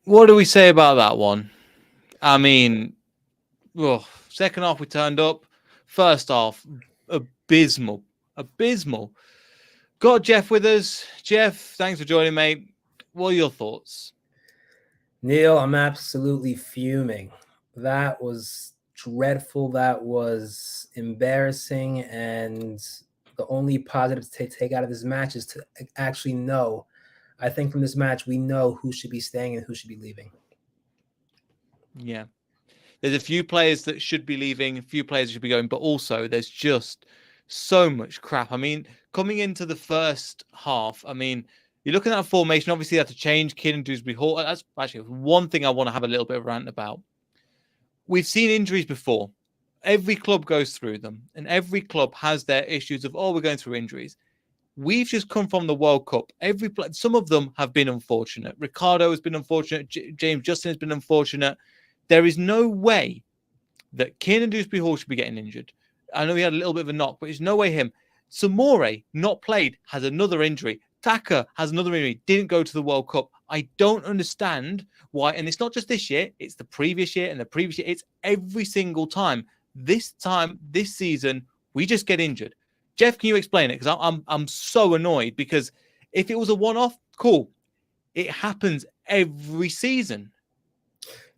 What do we say about that one? I mean, second half we turned up. First half, abysmal. Abysmal. Got Jeff with us. Jeff, thanks for joining, mate. What are your thoughts? Neil, I'm absolutely fuming. That was dreadful. That was embarrassing. And the only positive to take out of this match is to actually know. I think from this match, we know who should be staying and who should be leaving. Yeah. There's a few players that should be leaving, a few players should be going, but also there's just so much crap. I mean, coming into the first half, I mean, you're looking at a formation, obviously, that to change. Kieran Dewsbury Hall. That's actually one thing I want to have a little bit of a rant about. We've seen injuries before. Every club goes through them, and every club has their issues of, we're going through injuries. We've just come from the World Cup. Some of them have been unfortunate. Ricardo has been unfortunate. James Justin has been unfortunate. There is no way that Kieran Dewsbury Hall should be getting injured. I know he had a little bit of a knock, but there's no way him. Samore, not played, has another injury. Taka has another injury, didn't go to the World Cup. I don't understand why, and it's not just this year, it's the previous year and the previous year. It's every single time. This season, we just get injured. Jeff, can you explain it? Because I'm so annoyed because if it was a one-off, cool. It happens every season.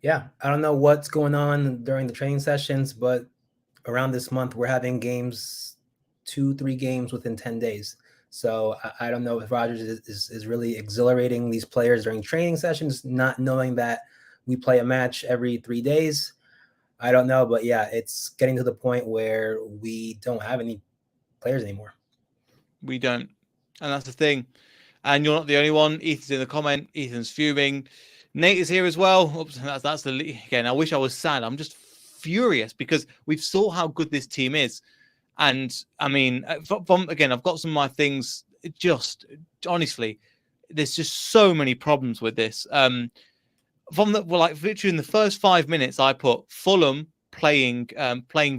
Yeah, I don't know what's going on during the training sessions, but around this month, we're having games, 2-3 games within 10 days. So I don't know if Rodgers is really exhilarating these players during training sessions, not knowing that we play a match every 3 days. I don't know, but yeah, it's getting to the point where we don't have any players anymore. We don't. And that's the thing. And you're not the only one. Ethan's in the comment. Ethan's fuming. Nate is here as well. Oops, that's the again. I wish I was sad. I'm just furious because we've saw how good this team is, and I mean, from again, I've got some of my things. Just honestly, there's just so many problems with this. From the literally in the first 5 minutes, I put Fulham playing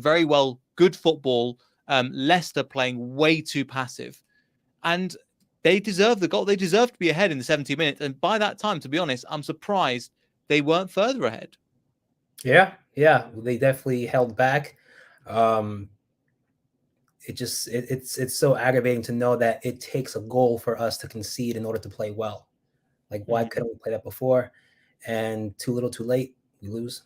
very well, good football. Leicester playing way too passive, and they deserve the goal. They deserve to be ahead in the 70 minutes. And by that time, to be honest, I'm surprised they weren't further ahead. Yeah, they definitely held back. It's so aggravating to know that it takes a goal for us to concede in order to play well. Like, why couldn't we play that before? And too little, too late, we lose.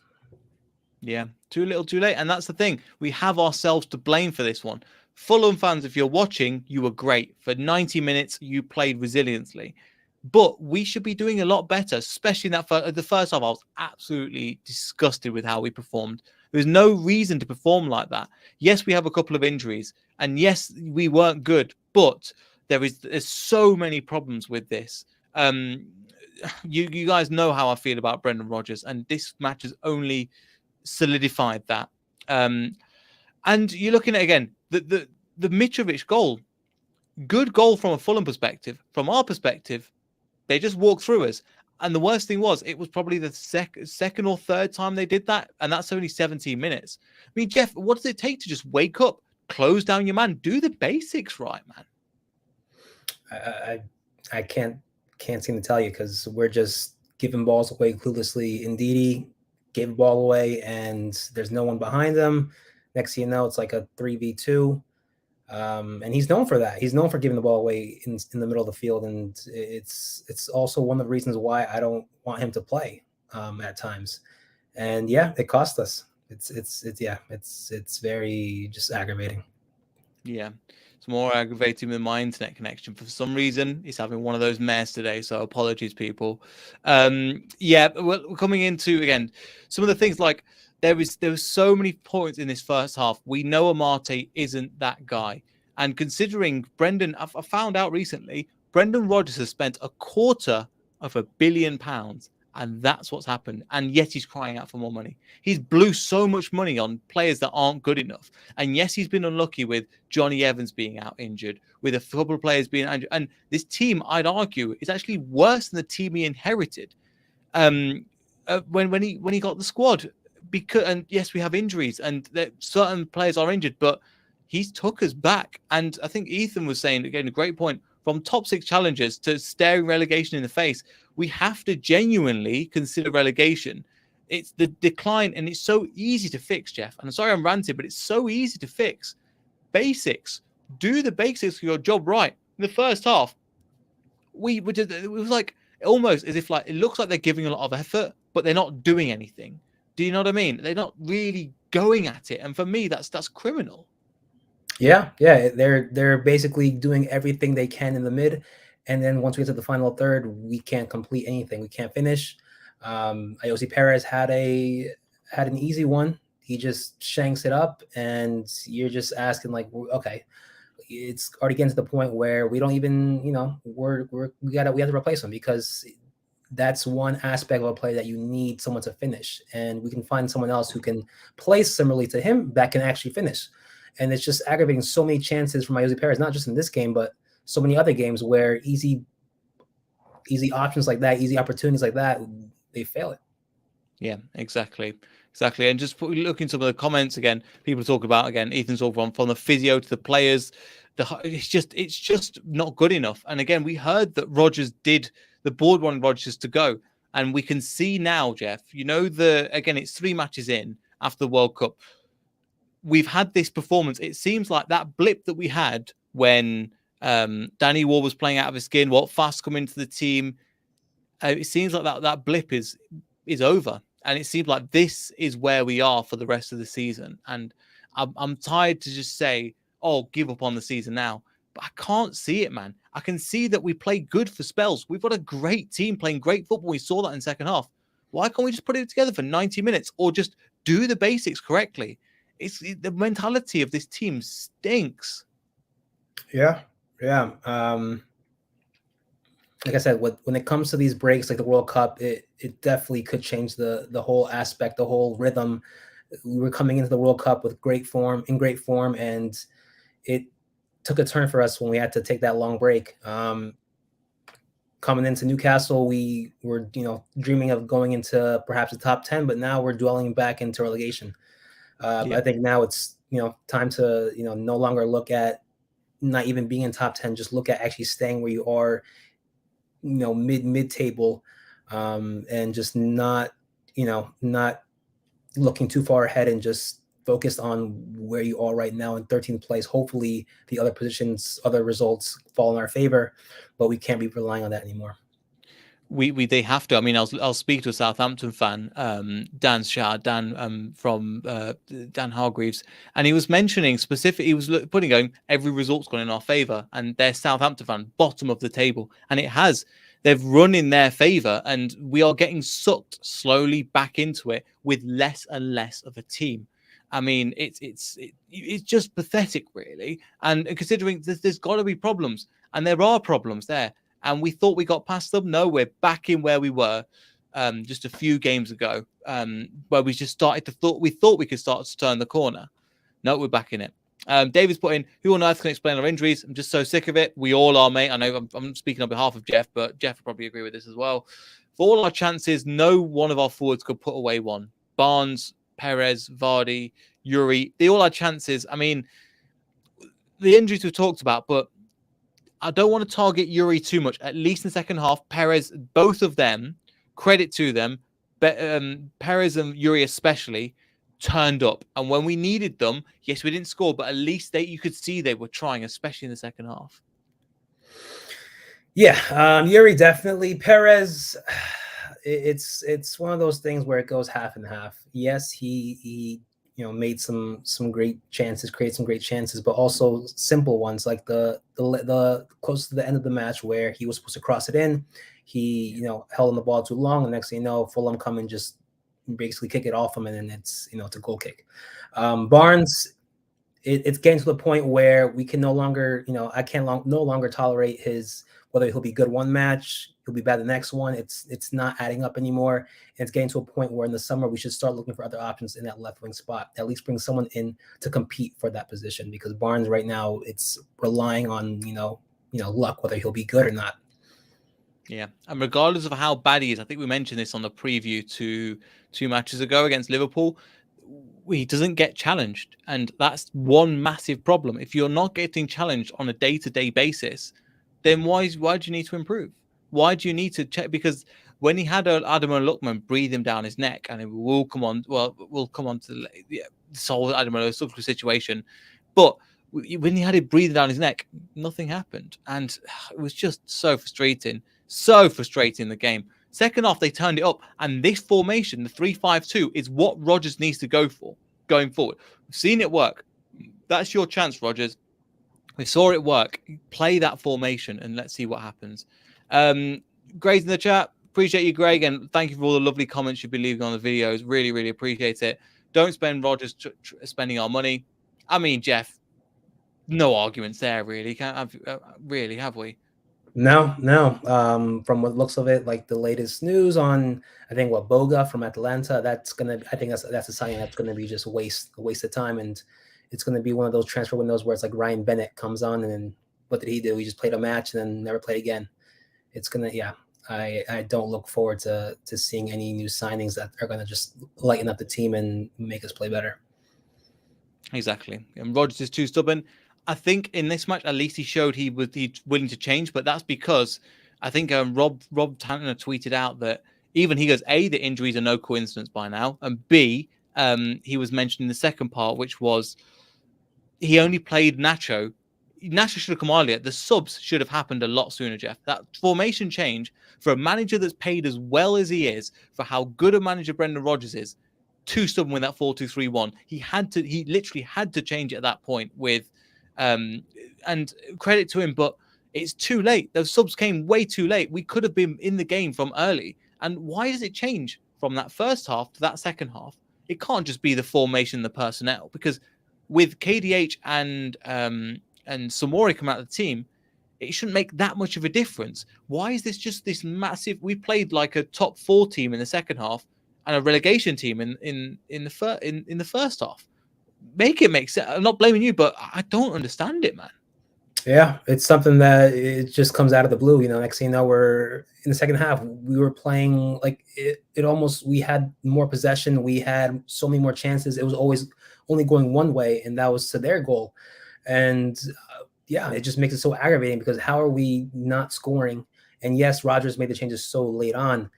Yeah, too little, too late. And that's the thing. We have ourselves to blame for this one. Fulham fans, if you're watching, you were great. For 90 minutes, you played resiliently. But we should be doing a lot better, especially in the first half. I was absolutely disgusted with how we performed. There was no reason to perform like that. Yes, we have a couple of injuries. And yes, we weren't good. But there's so many problems with this. You guys know how I feel about Brendan Rodgers. And this match has only solidified that. And you're looking at, again, the Mitrovic goal. Good goal from a Fulham perspective. From our perspective, they just walked through us. And the worst thing was, it was probably the second or third time they did that. And that's only 17 minutes. I mean, Jeff, what does it take to just wake up, close down your man, do the basics right, man? I can't seem to tell you because we're just giving balls away cluelessly. Ndidi gave the ball away and there's no one behind him. Next thing you know, it's like a 3v2. And he's known for that. He's known for giving the ball away in the middle of the field. And it's also one of the reasons why I don't want him to play at times. And yeah, it cost us. It's very just aggravating. Yeah. It's more aggravating than my internet connection. For some reason, it's having one of those mares today. So apologies, people. Yeah, we're coming into, again, some of the things like there was so many points in this first half. We know Amate isn't that guy. And considering Brendan, I found out recently, Brendan Rodgers has spent £250 million. And that's what's happened. And yet he's crying out for more money. He's blew so much money on players that aren't good enough. And yes, he's been unlucky with Johnny Evans being out injured, with a couple of players being injured. And this team, I'd argue, is actually worse than the team he inherited when he got the squad. And yes, we have injuries and certain players are injured, but he's took us back. And I think Ethan was saying, again, a great point. from top 6 challengers to staring relegation in the face. We have to genuinely consider relegation. It's the decline, and it's so easy to fix, Jeff. And I'm sorry I'm ranting, but it's so easy to fix. Basics. Do the basics of your job right. In the first half, it was like almost as if like it looks like they're giving a lot of effort, but they're not doing anything. Do you know what I mean? They're not really going at it, and for me, that's criminal. Yeah, they're basically doing everything they can in the mid, and then once we get to the final third, we can't complete anything. We can't finish. Ayosi Perez had an easy one. He just shanks it up, and you're just asking like, okay, it's already getting to the point where we don't even, we have to replace him, because that's one aspect of a play that you need someone to finish, and we can find someone else who can play similarly to him that can actually finish. And it's just aggravating so many chances from Ayosi Perez, not just in this game, but so many other games where easy options like that, easy opportunities like that, they fail it. Yeah, exactly. And just looking some of the comments again, people talk about again, Ethan's all from the physio to the players. It's just not good enough. And again, we heard that the board wanted Rodgers to go, and we can see now, Jeff. It's 3 matches in after the World Cup. We've had this performance. It seems like that blip that we had when Danny Ward was playing out of his skin, Walt Fast coming into the team. It seems like that blip is over. And it seems like this is where we are for the rest of the season. And I'm tired to just say, oh, give up on the season now. But I can't see it, man. I can see that we play good for spells. We've got a great team playing great football. We saw that in the second half. Why can't we just put it together for 90 minutes or just do the basics correctly? The mentality of this team stinks. Yeah. Like I said, when it comes to these breaks, like the World Cup, it definitely could change the whole aspect, the whole rhythm. We were coming into the World Cup with great form, and it took a turn for us when we had to take that long break. Coming into Newcastle, we were dreaming of going into perhaps the top 10, but now we're dwelling back into relegation. I think now it's time to no longer look at not even being in top 10, just look at actually staying where you are, mid table, and just not looking too far ahead, and just focused on where you are right now in 13th place. Hopefully the other positions, other results fall in our favor, but we can't be relying on that anymore. They have to. I mean, I'll speak to a Southampton fan, Dan from Dan Hargreaves, and he was mentioning specific. He was going, every result's gone in our favour, and they're Southampton fan, bottom of the table, and it has. They've run in their favour, and we are getting sucked slowly back into it with less and less of a team. I mean, it's just pathetic, really. And considering there's got to be problems, and there are problems there. And we thought we got past them. No, we're back in where we were just a few games ago, where we just started to we thought we could start to turn the corner. No, we're back in it. David's put in, who on earth can explain our injuries? I'm just so sick of it. We all are, mate. I know I'm speaking on behalf of Jeff, but Jeff will probably agree with this as well. For all our chances, no one of our forwards could put away one. Barnes, Perez, Vardy, Yuri, they all had chances. I mean, the injuries we've talked about, but I don't want to target Yuri too much, at least in the second half. Perez, both of them, credit to them, but Perez and Yuri especially turned up. And when we needed them, yes, we didn't score, but at least you could see they were trying, especially in the second half. Yeah, Yuri definitely. Perez, it's one of those things where it goes half and half. Yes, he made some great chances, created some great chances, but also simple ones like the close to the end of the match where he was supposed to cross it in. He held on the ball too long, and next thing you know, Fulham come and just basically kick it off him, and then it's a goal kick. Barnes, it's getting to the point where we can no longer I can't no longer tolerate his, whether he'll be good one match, he'll be bad the next one. It's not adding up anymore. And it's getting to a point where in the summer we should start looking for other options in that left wing spot. At least bring someone in to compete for that position, because Barnes right now, it's relying on luck, whether he'll be good or not. Yeah, and regardless of how bad he is, I think we mentioned this on the preview to 2 matches ago against Liverpool. He doesn't get challenged, and that's one massive problem. If you're not getting challenged on a day-to-day basis, then why do you need to improve? Why do you need to check? Because when he had Adam Lookman breathe him down his neck, and it will come on. Well, we'll come on to this whole Adam Lookman situation, but when he had it breathing down his neck, nothing happened, and it was just so frustrating. So frustrating the game. Second half, they turned it up, and this formation, the 3-5-2, is what Rodgers needs to go for going forward. We've seen it work. That's your chance, Rodgers. We saw it work. Play that formation, and let's see what happens. Greg's in the chat. Appreciate you, Greg, and thank you for all the lovely comments you've been leaving on the videos. Really, really appreciate it. Don't spend Rodgers spending our money. I mean, Jeff, no arguments there, really. Really, have we? No. From what looks of it, like the latest news on, I think Boga from Atlanta, I think that's a sign that's gonna be just a waste of time, and it's gonna be one of those transfer windows where it's like Ryan Bennett comes on and then what did he do? He just played a match and then never played again. It's gonna, yeah. I don't look forward to seeing any new signings that are gonna just lighten up the team and make us play better. Exactly. And Rodgers is too stubborn. I think in this match, at least he showed he's willing to change, but that's because I think Rob Tanner tweeted out that even he goes, A, the injuries are no coincidence by now, and B, he was mentioned in the second part, which was he only played Nacho. Nacho should have come earlier. The subs should have happened a lot sooner, Jeff. That formation change for a manager that's paid as well as he is, for how good a manager Brendan Rodgers is, too stubborn with that 4-2-3-1. He literally had to change it at that point with, and credit to him, but it's too late. Those subs came way too late. We could have been in the game from early. And why does it change from that first half to that second half? It can't just be the formation, the personnel, because with KDH and Samori come out of the team, it shouldn't make that much of a difference. Why is this just this massive? We played like a top 4 team in the second half and a relegation team in the first half. Make it make sense. I'm not blaming you, but I don't understand it, man. Yeah, it's something that it just comes out of the blue. Next thing you know, we're in the second half. We were playing like it almost. We had more possession. We had so many more chances. It was always only going one way, and that was to their goal. And yeah, it just makes it so aggravating because how are we not scoring? And yes, Rodgers made the changes so late on,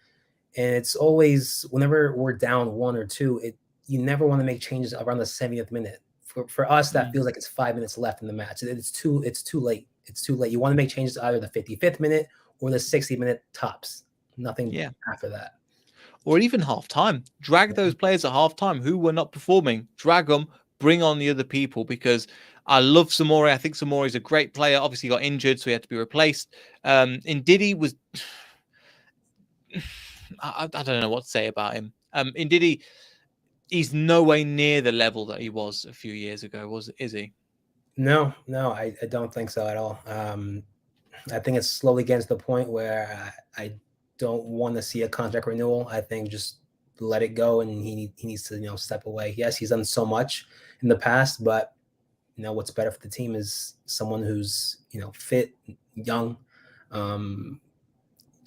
and it's always whenever we're down 1 or 2, you never want to make changes around the 70th minute. For us, that feels like it's 5 minutes left in the match. It's too late. It's too late. You want to make changes either the 55th minute or the 60-minute tops. Nothing after that. Or even half time. Drag those players at half time who were not performing. Drag them, bring on the other people, because I love Samori. I think Samori is a great player. Obviously, he got injured, so he had to be replaced. Ndidi was... I don't know what to say about him. Ndidi, he's no way near the level that he was a few years ago, is he? No, I don't think so at all. I think it's slowly getting to the point where I don't want to see a contract renewal. I think just let it go, and he needs to step away. Yes, he's done so much in the past, but what's better for the team is someone who's fit, young,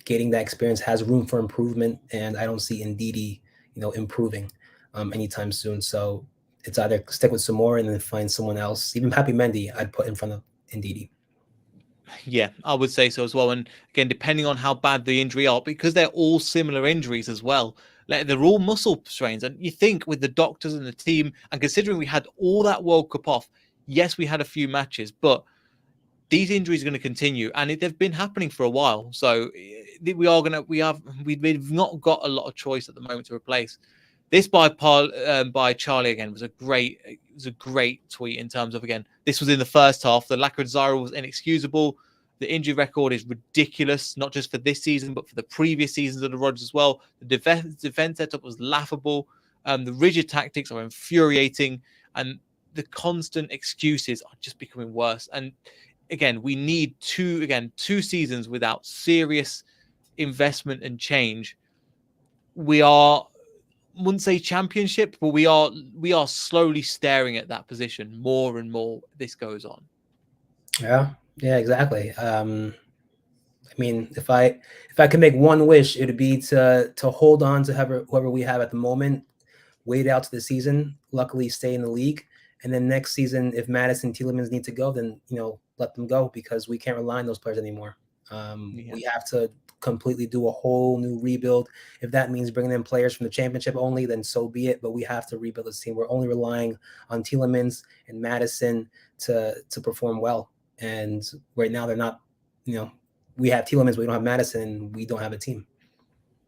getting that experience, has room for improvement, and I don't see Ndidi improving anytime soon. So it's either stick with Samora and then find someone else. Even Papi Mendy I'd put in front of Ndidi. Yeah, I would say so as well. And again, depending on how bad the injury are, because they're all similar injuries as well. Like, they're all muscle strains. And you think with the doctors and the team, and considering we had all that World Cup off, yes, we had a few matches, but these injuries are going to continue, and they've been happening for a while. So we've not got a lot of choice at the moment to replace. This by Charlie again was a great tweet in terms of, again, this was in the first half. The lack of desire was inexcusable. The injury record is ridiculous, not just for this season, but for the previous seasons of the Rodgers as well. The defense setup was laughable. The rigid tactics are infuriating, and the constant excuses are just becoming worse. And again, we need two seasons without serious investment and change. We wouldn't say championship, but we are slowly staring at that position more and more. This goes on. Yeah, exactly. I mean, if I could make one wish, it'd be to hold on to whoever we have at the moment, wait out to the season, luckily stay in the league, and then next season, if Madison Tielemans need to go, then let them go because we can't rely on those players anymore. Yeah. We have to completely do a whole new rebuild. If that means bringing in players from the championship only, then so be it. But we have to rebuild this team. We're only relying on Tielemans and Madison to perform well. And right now they're not. We have Tielemans, but we don't have Madison, and we don't have a team.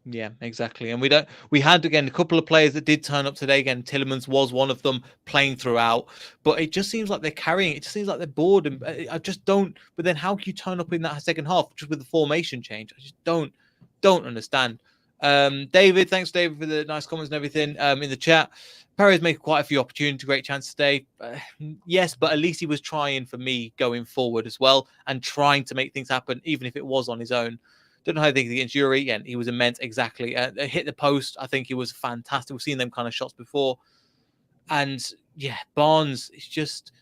Yeah, exactly. And we had again a couple of players that did turn up today. Again, Tielemans was one of them, playing throughout, but it just seems like they're carrying it. It just seems like they're bored, and I just don't. But then how can you turn up in that second half just with the formation change? I just don't understand. David, thanks David for the nice comments and everything in the chat. Perez made quite a few opportunities, great chance today. Yes, but at least he was trying for me going forward as well and trying to make things happen, even if it was on his own. Don't know how they think against Yuri. Again, he was immense. Exactly. Hit the post. I think he was fantastic. We've seen them kind of shots before. And yeah, Barnes, it's just,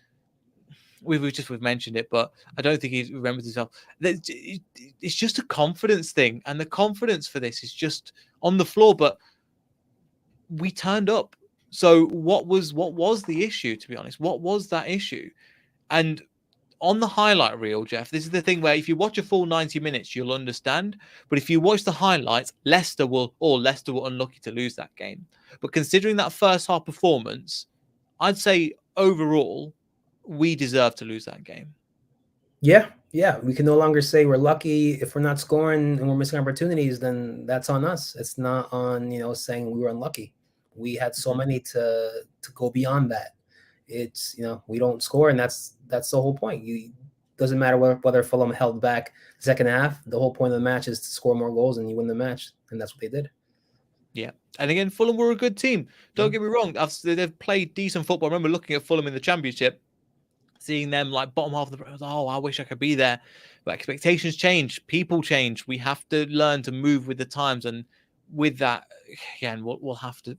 we've mentioned it, but I don't think he remembers himself. It's just a confidence thing. And the confidence for this is just on the floor, but we turned up. So what was the issue, to be honest? What was that issue? And on the highlight reel, Jeff, this is the thing where if you watch a full 90 minutes, you'll understand. But if you watch the highlights, Leicester were unlucky to lose that game. But considering that first half performance, I'd say overall, we deserve to lose that game. Yeah. We can no longer say we're lucky. If we're not scoring and we're missing opportunities, then that's on us. It's not on, saying we were unlucky. We had so many to go beyond that. It's, we don't score, and that's the whole point. Doesn't matter whether Fulham held back the second half. The whole point of the match is to score more goals and you win the match, and that's what they did. Yeah, and again, Fulham were a good team. Don't get me wrong; they've played decent football. I remember looking at Fulham in the Championship, seeing them like bottom half of the. I wish I could be there. But expectations change, people change. We have to learn to move with the times, and with that, again, we'll have to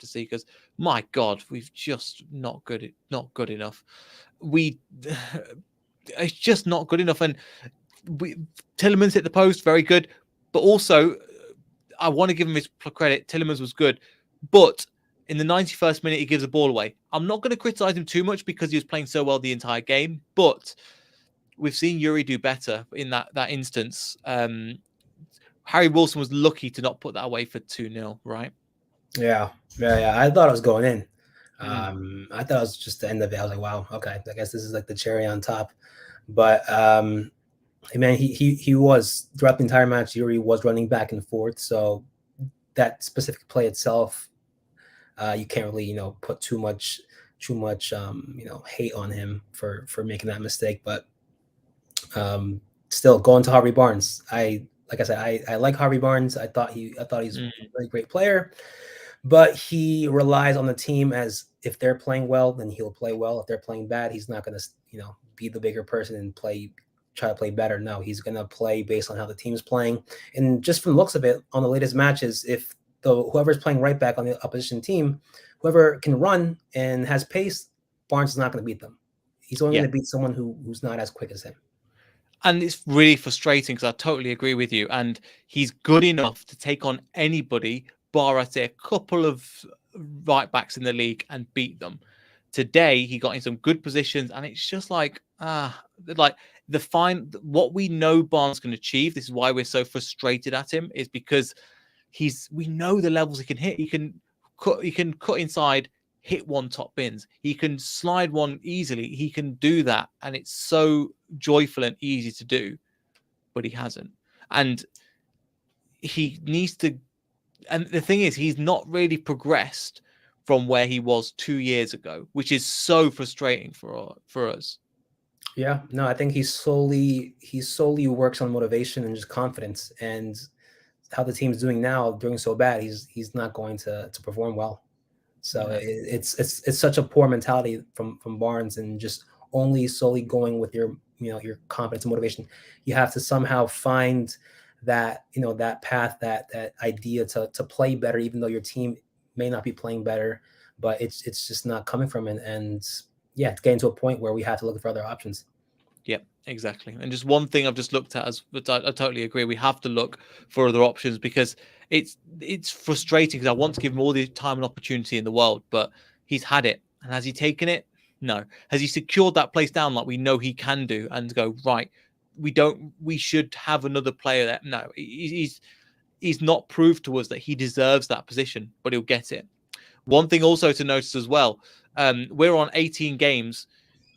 see, because my God, we've just not good enough. It's just not good enough. And Tielemans hit the post, very good, but also I want to give him his credit. Tielemans was good, but in the 91st minute, he gives the ball away. I'm not going to criticize him too much because he was playing so well the entire game, but we've seen Yuri do better in that instance. Harry Wilson was lucky to not put that away for 2-0, right? Yeah. I thought it was going in. I thought it was just the end of it. I was like, wow, okay, I guess this is like the cherry on top. But man, he was throughout the entire match. Yuri was running back and forth, so that specific play itself, you can't really put too much hate on him for making that mistake. But still, going to Harvey Barnes, I like Harvey Barnes. I thought he's a really great player. But he relies on the team, as if they're playing well, then he'll play well. If they're playing bad, he's not going to, be the bigger person and try to play better. No, he's going to play based on how the team's playing. And just from the looks of it, on the latest matches, if whoever's playing right back on the opposition team, whoever can run and has pace, Barnes is not going to beat them. He's only going to beat someone who's not as quick as him. And it's really frustrating because I totally agree with you. And he's good enough to take on anybody, bar, I'd say, a couple of right backs in the league and beat them. Today, he got in some good positions, and it's just like, what we know Barnes can achieve. This is why we're so frustrated at him, is because we know the levels he can hit. He can cut inside, hit one top bins. He can slide one easily. He can do that, and it's so joyful and easy to do, but he hasn't. And he needs to. And the thing is, he's not really progressed from where he was 2 years ago, which is so frustrating for us. Yeah, no, I think he slowly works on motivation and just confidence, and how the team's doing now, doing so bad, he's not going to perform well. So it's such a poor mentality from Barnes, and just only solely going with your confidence and motivation. You have to somehow find that that path, that idea to play better, even though your team may not be playing better, but it's just not coming from it. And yeah, it's getting to a point where we have to look for other options. Yep, exactly. And just one thing I've just looked at, I totally agree. We have to look for other options, because it's frustrating, because I want to give him all the time and opportunity in the world, but he's had it. And has he taken it? No. Has he secured that place down like we know he can do and go, right, we should have another player there? No, he's not proved to us that he deserves that position, but he'll get it. One thing also to notice as well, we're on 18 games.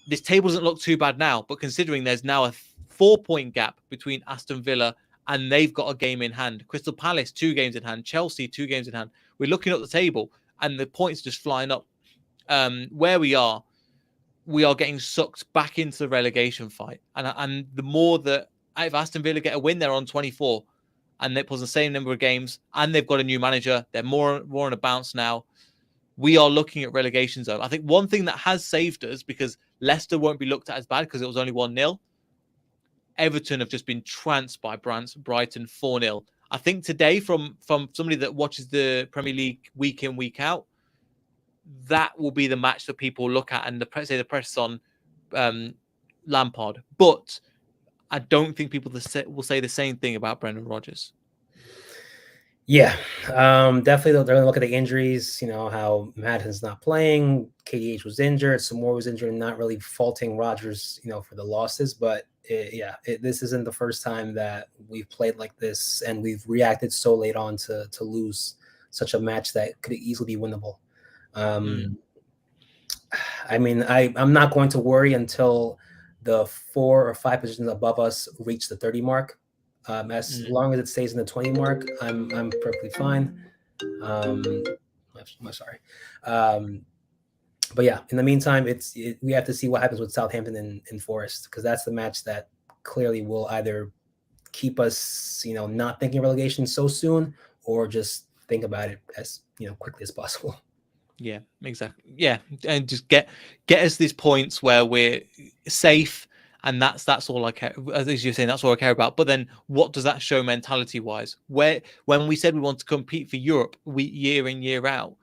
This table doesn't look too bad now, but considering there's now a 4-point gap between Aston Villa and they've got a game in hand. Crystal Palace, 2 games in hand. Chelsea, 2 games in hand. We're looking at the table and the points just flying up. Where we are getting sucked back into the relegation fight. And the more that if Aston Villa get a win, they're on 24 and it was the same number of games and they've got a new manager. They're more on a bounce now. We are looking at relegation zone. I think one thing that has saved us, because Leicester won't be looked at as bad because it was only 1-0. Everton have just been trounced by Brighton 4-0. I think today, from somebody that watches the Premier League week in, week out, that will be the match that people look at and the press on Lampard. But I don't think people will say the same thing about Brendan Rodgers. Yeah, definitely. They're going to look at the injuries, how Madison's not playing, KDH was injured, Samora was injured, and not really faulting Rodgers, for the losses. But this isn't the first time that we've played like this and we've reacted so late on to lose such a match that could easily be winnable. I mean, I'm not going to worry until the 4 or 5 positions above us reach the 30 mark. As long as it stays in the 20 mark, I'm perfectly fine. I'm sorry. But yeah, in the meantime, we have to see what happens with Southampton and Forest, because that's the match that clearly will either keep us, not thinking relegation so soon, or just think about it as quickly as possible. Yeah, exactly. Yeah, and just get us these points where we're safe, and that's all I care. As you're saying, that's all I care about. But then, what does that show mentality-wise? When we said we want to compete for Europe, year in, year out,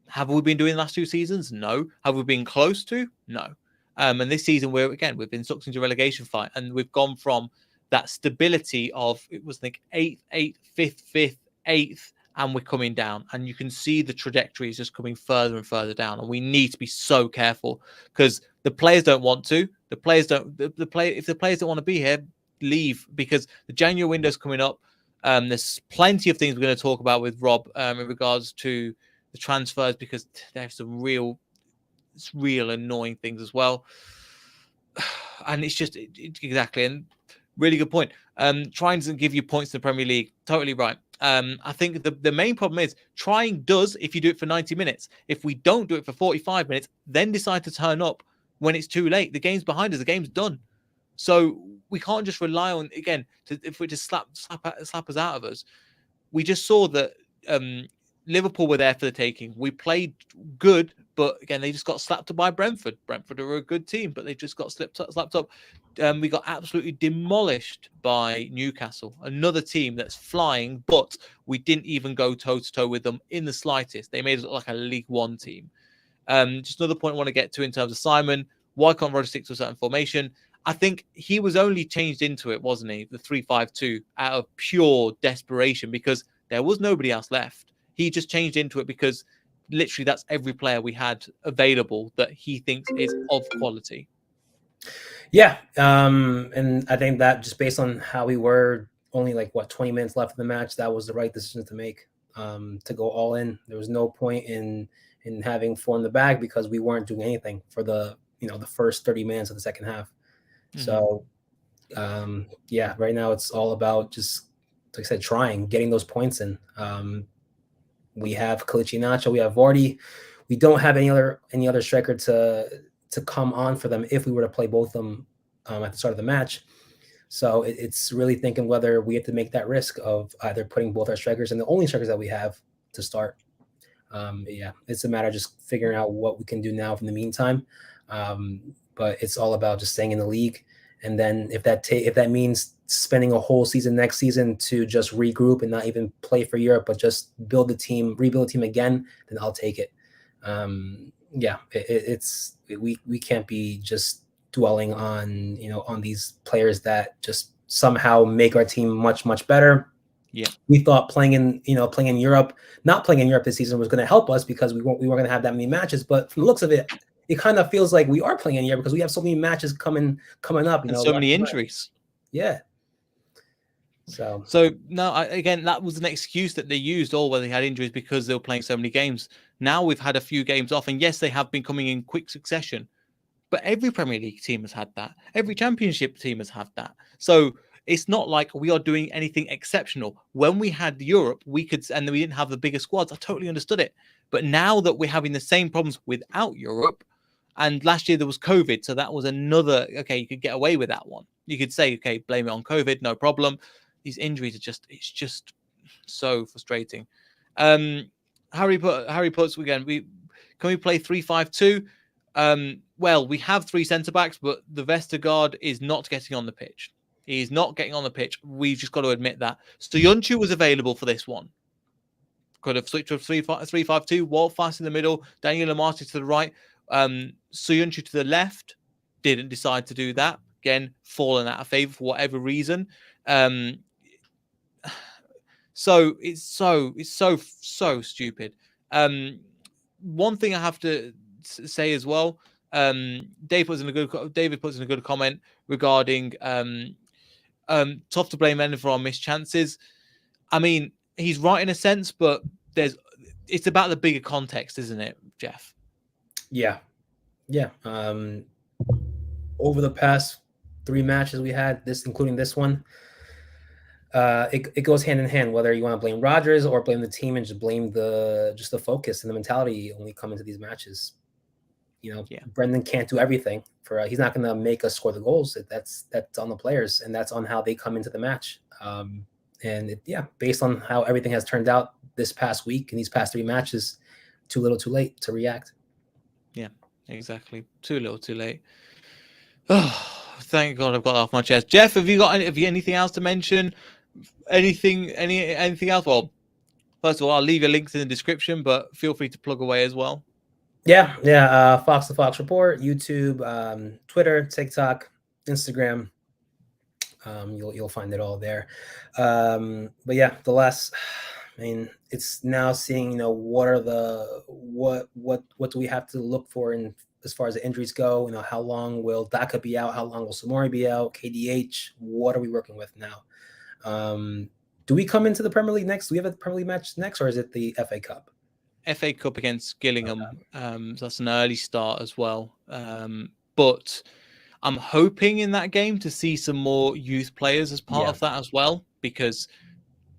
have we been doing the last 2 seasons? No. Have we been close to? No. And this season, we've been sucked into a relegation fight, and we've gone from that stability of, it was, I think, 8th, 5th, 8th, and we're coming down. And you can see the trajectory is just coming further and further down. And we need to be so careful, because the players don't want to. If the players don't want to be here, leave, because the January window's coming up. There's plenty of things we're going to talk about with Rob in regards to the transfers, because there's some real annoying things as well. And it's just exactly, and really good point. Trying to give you points in the Premier League, totally right. I think the main problem is trying does if you do it for 90 minutes. If we don't do it for 45 minutes, then decide to turn up when it's too late. The game's behind us. The game's done. So we can't just rely on, again, if we just slap us out of us. We just saw that Liverpool were there for the taking. We played good, but again, they just got slapped up by Brentford. Brentford are a good team, but they just got slapped up. We got absolutely demolished by Newcastle, another team that's flying, but we didn't even go toe-to-toe with them in the slightest. They made us look like a League One team. Just another point I want to get to in terms of Simon. Why can't Rodgers stick to a certain formation? I think he was only changed into it, wasn't he? The 3-5-2 out of pure desperation, because there was nobody else left. He just changed into it because literally that's every player we had available that he thinks is of quality. Yeah. And I think that just based on how we were, only 20 minutes left in the match, that was the right decision to make, to go all in. There was no point in having 4 in the bag, because we weren't doing anything for the first 30 minutes of the second half. Mm-hmm. So right now it's all about just, like I said, getting those points in. We have Kelechi Iheanacho, we have Vardy. We don't have any other striker to come on for them if we were to play both of them at the start of the match. So it's really thinking whether we have to make that risk of either putting both our strikers and the only strikers that we have to start. It's a matter of just figuring out what we can do now in the meantime. But it's all about just staying in the league. And then if that means spending a whole season next season to just regroup and not even play for Europe, but just rebuild the team again, then I'll take it. We can't be just dwelling on on these players that just somehow make our team much, much better. Yeah, we thought playing in Europe, not playing in Europe this season was going to help us, because we weren't going to have that many matches. But from the looks of it, it kind of feels like we are playing in a year because we have so many matches coming up, and so many injuries. Yeah. So no, again, that was an excuse that they used all when they had injuries because they were playing so many games. Now we've had a few games off, and yes, they have been coming in quick succession. But every Premier League team has had that. Every Championship team has had that. So it's not like we are doing anything exceptional. When we had Europe, we could, and we didn't have the bigger squads. I totally understood it. But now that we're having the same problems without Europe, and last year there was COVID, so that was another, okay, you could get away with that one. You could say, okay, blame it on COVID, no problem. These injuries are it's just so frustrating. Harry puts again, can we play 3-5-2? Well, we have three centre backs, but the Vestergaard is not getting on the pitch. He's not getting on the pitch. We've just got to admit that. Soyuncu was available for this one. Could have switched to 3-5-2. Walt fast in the middle. Daniel Amati to the right. Soyuncu to the left. Didn't decide to do that. Again, fallen out of favour for whatever reason. So it's so stupid. One thing I have to say as well. David puts in a good comment regarding tough to blame Lennon for our missed chances. I mean, he's right in a sense, but it's about the bigger context, isn't it, Jeff? Yeah. Over the past 3 matches we had, including this one, it goes hand in hand. Whether you want to blame Rodgers or blame the team and just blame the focus and the mentality when we come into these matches. Brendan can't do everything. He's not going to make us score the goals. That's on the players, and that's on how they come into the match. Based on how everything has turned out this past week and these past 3 matches, too little, too late to react. Yeah, exactly. Too little, too late. Oh, thank God I've got that off my chest. Jeff, have you anything else to mention? Anything else? Well, first of all, I'll leave your links in the description, but feel free to plug away as well. Yeah. Fox the Fox Report, YouTube, Twitter, TikTok, Instagram. You'll find it all there. But yeah, it's now seeing, what do we have to look for in as far as the injuries go? How long will Daka be out? How long will Samori be out? KDH, what are we working with now? Do we come into the Premier League next? Do we have a Premier League match next, or is it the FA Cup? FA Cup against Gillingham. Okay. So that's an early start as well. But I'm hoping in that game to see some more youth players as part of that as well, because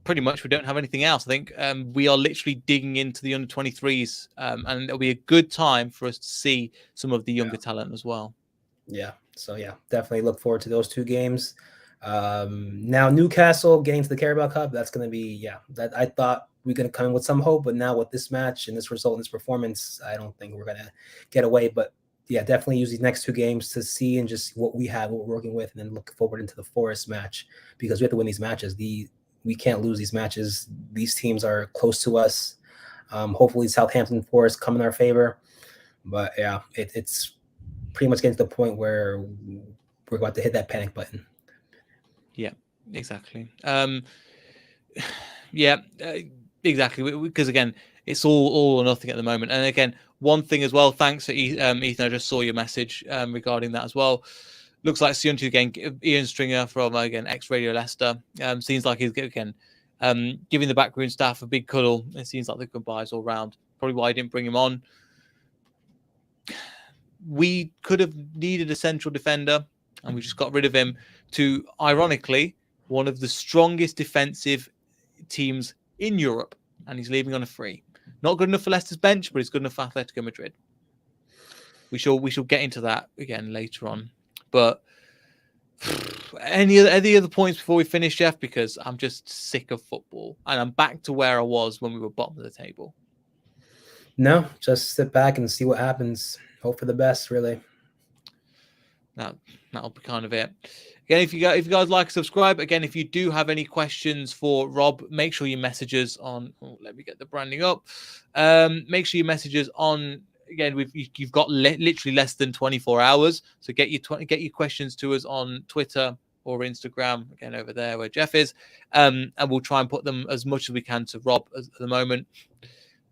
pretty much we don't have anything else. I think we are literally digging into the under-23s, and it'll be a good time for us to see some of the younger talent as well. Yeah. So definitely look forward to those 2 games. Now Newcastle getting to the Carabao Cup, that's going to be that I thought we're going to come in with some hope, but now with this match and this result and this performance, I don't think we're going to get away. But definitely use these next 2 games to see and just what we have, what we're working with, and then look forward into the Forest match, because we have to win these matches. We can't lose these matches. These teams are close to us. Hopefully Southampton, Forest come in our favor. But it's pretty much getting to the point where we're about to hit that panic button. Yeah, exactly. Exactly. Because again, it's all or nothing at the moment. And again, one thing as well, thanks for Ethan. I just saw your message regarding that as well. Looks like Soyuncu again, Ian Stringer from ex-Radio Leicester. Seems like he's again giving the backroom staff a big cuddle. It seems like the goodbyes all round. Probably why I didn't bring him on. We could have needed a central defender, and we just got rid of him to, ironically, one of the strongest defensive teams in Europe, and he's leaving on a free. Not good enough for Leicester's bench, but he's good enough for Atletico Madrid. We shall get into that again later on. But any other points before we finish, Jeff? Because I'm just sick of football, and I'm back to where I was when we were bottom of the table. No, just sit back and see what happens. Hope for the best, really. That'll be kind of it. Again, if you guys like, subscribe. Again, if you do have any questions for Rob, make sure you message us on. Let me get the branding up. Make sure you message us on. Again, you've got literally less than 24 hours, so get your questions to us on Twitter or Instagram. Again, over there where Jeff is, and we'll try and put them as much as we can to Rob at the moment.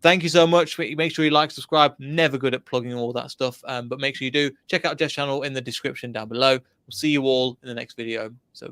Thank you so much. Make sure you like, subscribe. Never good at plugging all that stuff, but make sure you do. Check out Jeff's channel in the description down below. We'll see you all in the next video. So